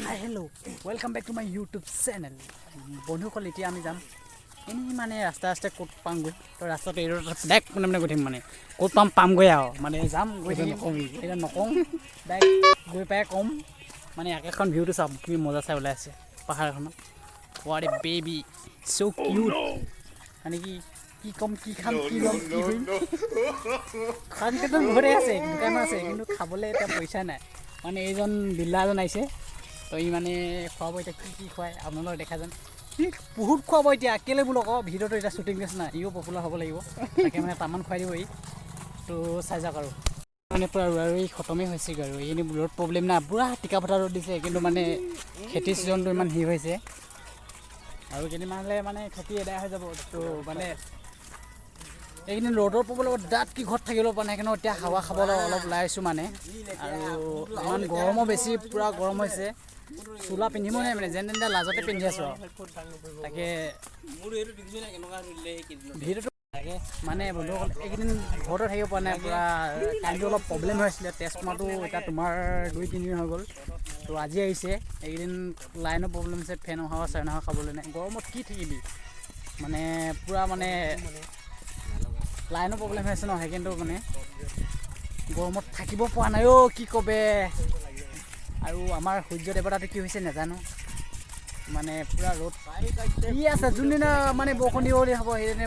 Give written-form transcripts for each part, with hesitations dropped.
Hi, hello. Welcome back to my YouTube channel. বন্ধুসকল এতিয়া আমি যাম এনেই মানে ৰাস্তা ৰাস্তাই ক'ত পামগৈ তো ৰাস্তাটো এই ডাইৰেক্ট মানে গৈ থাকিম মানে ক'ত পামগৈ আৰু মানে যাম গৈ নকওঁ এতিয়া নকওঁ ডাইৰেক্ট গৈ পাই ক'ম মানে একেখন ভিউটো চাম কি মজা চাই ওলাই আছে পাহাৰখনত what a baby so' cute মানে কি ক'ম কি খাম কি ল'ম কি কৰিম খানকেইজন ঘৰে আছে দোকানো আছে কিন্তু খাবলৈ এতিয়া পইচা নাই মানে এইজন বিল্লা এজন আহিছে তো ই মানে খুৱাব এতিয়া কি খুৱাই আপোনালোকে দেখা যেন বহুত খুৱাব এতিয়া কেলৈ বোলো আকৌ ভিডিঅ'টো এতিয়া শ্বুটিং কৰিছে না ইও পপুলাৰ হ'ব লাগিব তাকে মানে তামান খুৱাই দিব তো চাই যাওক আৰু মানে পূৰা ৰুই খতমেই হৈছেগৈ আৰু এইখিনি ৰ'দ প্ৰব্লেম নাই পূৰা টিকা ফটা ৰ'দ দিছে কিন্তু মানে খেতি ছিজনটো ইমান ভিৰ হৈছে আৰু কেইদিনমানলৈ মানে খেতি এদায় হৈ যাব তো মানে এইখিনি ৰ'দৰ প্ৰব্লেম দাঁত কি ঘৰত থাকিব পৰা নাই কিন্তু এতিয়া হাৱা খাবলৈ অলপ ওলাই আহিছোঁ মানে আৰু ইমান গৰমো বেছি পূৰা গৰম হৈছে চোলা পিন্ধিব নাই মানে যেন তেনে লাজতে পিন্ধি আছোঁ আৰু তাকে ভিডিঅ'টো তাকে মানে বন্ধুসকল এইকেইদিন ঘৰতে থাকিব পৰা নাই পূৰা কাৰেণ্টটো অলপ প্ৰব্লেম হৈ আছিলে ট্ৰেঞ্চফৰ্মাৰটো এতিয়া তোমাৰ 2-3 দিন হৈ গ'ল তো আজি আহিছে এইকেইদিন লাইনৰ প্ৰব্লেম হৈছে ফেন হাৱা চেন হাৱা খাবলৈ নাই গৰমত কি থাকিবি মানে পূৰা মানে লাইনৰ প্ৰব্লেম হৈ আছে নহয় কিন্তু মানে গৰমত থাকিব পৰা নাই অ' কি ক'বে আৰু আমাৰ সূৰ্য দেৱতাটো কি হৈছে নাজানো মানে পূৰা ৰ'দ দি আছে যোনদিনা মানে বৰষুণ দিব হ'ব সেইদিনা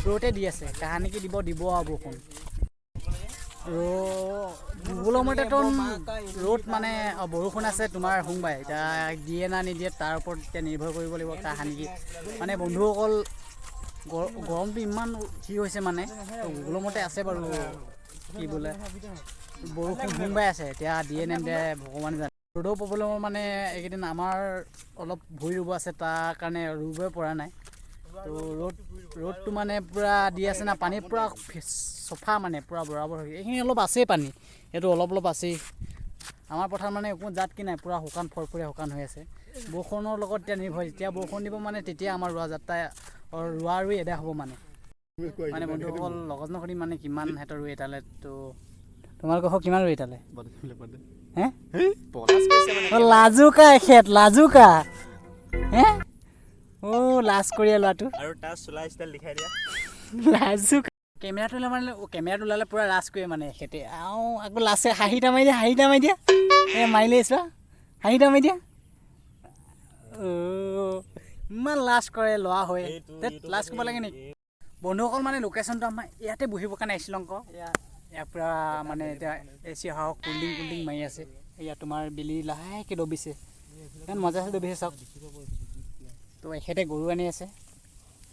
ৰ'দে দি আছে কাহানি কি দিব আৰু বৰষুণ গুগলৰ মতেতো ৰ'দ মানে বৰষুণ আছে তোমাৰ সোমবাৰে এতিয়া দিয়ে না নিদিয়ে তাৰ ওপৰত এতিয়া নিৰ্ভৰ কৰিব লাগিব কাহানি কি মানে বন্ধুসকল গৰমটো ইমান কি হৈছে মানে গুগলৰ মতে আছে বাৰু কি বোলে বৰষুণ সোমবাৰে আছে এতিয়া দিয়ে নিদিয়ে ভগৱানে জানে ৰ'দৰ প্ৰব্লেমৰ মানে এইকেইদিন আমাৰ অলপ ভূঁই ৰুব আছে তাৰ কাৰণে ৰুবই পৰা নাই তো ৰ'দটো মানে পূৰা দি আছে না পানী পূৰা চফা মানে পূৰা বৰাবৰ হৈ এইখিনি অলপ আছেই পানী এইটো অলপ আছেই আমাৰ পথাৰত মানে একো জাত কি নাই পূৰা শুকান ফৰফৰীয়া শুকান হৈ আছে বৰষুণৰ লগত এতিয়া নিৰ্ভৰ যেতিয়া বৰষুণ দিব মানে তেতিয়া আমাৰ ৰোৱা ৰুই এদায় হ'ব মানে বন্ধুসকল লগত নকৰি মানে কিমান সিহঁতৰ ৰুই এটালে তো তোমালোকৰ কিমান ৰুই এটালে হে লাজুকা এখেত লাজুকা হে অ' লাজ কৰিয়া ল'ৰাটো আৰু তাৰ চোলা ষ্টাইল দেখাই দিয়া লাজুকা কেমেৰাটো ওলালে পূৰা লাজ কৰে মানে এখেতে আকৌ লাজে হাঁহিটা মাৰি দিয়া এই মাৰিলে চোৱা হাঁহিটা মাৰি দিয়া ইমান লাজ কৰে ল'ৰা হৈ লাজ কৰিব লাগে নেকি বন্ধুসকল মানে লোকেশ্যনটো আমাৰ ইয়াতে বহিবৰ কাৰণে আহিছিলোঁ আকৌ ইয়াৰ পৰা মানে এতিয়া এচি হাৱা কুল্ডিং মাৰি আছে ইয়াত তোমাৰ বেলি লাহেকৈ ডবিছে ইমান মজা আছে ডবিছে চাওক তো এখেতে গৰু আনি আছে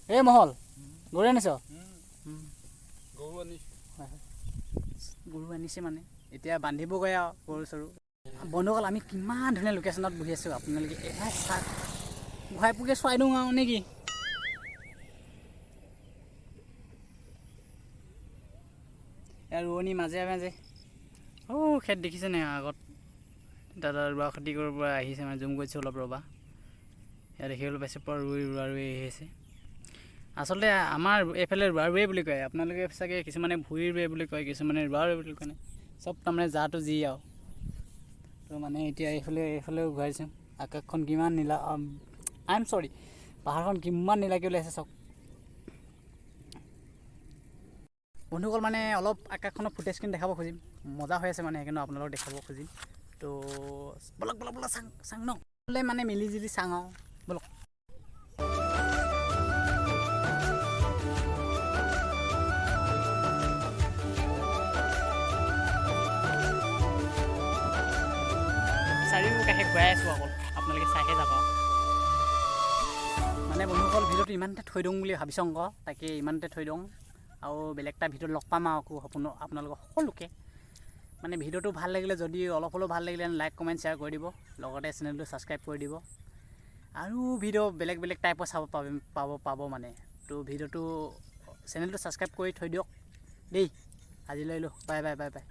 এই মহল গৰু আনিছ গৰু আনিছে মানে এতিয়া বান্ধিবগৈ আৰু গৰু চৰু বন্ধুসকল আমি কিমান ধুনীয়া লোকেশ্যনত বহি আছোঁ আপোনালোকে এবাৰ চাওক ঘূৰাই পোকে চোৱাই দিওঁ আৰু নেকি ৰোৱনী মাজে খেত দেখিছে নাই আগত দাদা ৰোৱা খেতি কৰিব পৰা আহিছে মানে জুম কৰিছে অলপ ৰ'বা ইয়াত দেখিবলৈ পাইছে পূৰা ৰোৱা ৰুই আহিছে আচলতে আমাৰ এইফালে ৰোৱা ৰুৱে বুলি কয় আপোনালোকে চাগে কিছুমানে ভূঁই ৰুৱে বুলি কয় কিছুমানে ৰোৱা ৰুৱে বুলি কয় চব তাৰমানে যাটো যি আৰু তো মানে এতিয়া এইফালেও ঘূৰাইছোঁ আকাশখন কিমান নীলা আই এম চৰি পাহাৰখন কিমান নীলাকৈ ওলাইছে চাওক বন্ধুসকল মানে অলপ আকাশখনৰ ফুটেজখিনি দেখাব খুজিম মজা হৈ আছে মানে সেইকাৰণে আপোনালোকক দেখাব খুজিম তো বলক চাং ন মানে মিলি জুলি চাং আৰু বলক চাৰিওকাষে ঘূৰাই আছোঁ অকল আপোনালোকে চাইহে যাব মানে বন্ধুসকল ভিডিঅ'টো ইমানতে থৈ দিওঁ বুলি ভাবিছোঁ আকৌ তাকে ইমানতে থৈ দিওঁ আৰু বেলেগ এটা ভিডিঅ'ত লগ পাম আৰু আকৌ আপোনালোকক সকলোকে মানে ভিডিঅ'টো ভাল লাগিলে যদি অলপ হ'লেও ভাল লাগিলে লাইক কমেণ্ট শ্বেয়াৰ কৰি দিব লগতে চেনেলটো ছাবস্ক্ৰাইব কৰি দিব আৰু ভিডিঅ' বেলেগ টাইপৰ চাব পাব মানে তো ভিডিঅ'টো চেনেলটো ছাবস্ক্ৰাইব কৰি থৈ দিয়ক দেই আজিলৈ বাই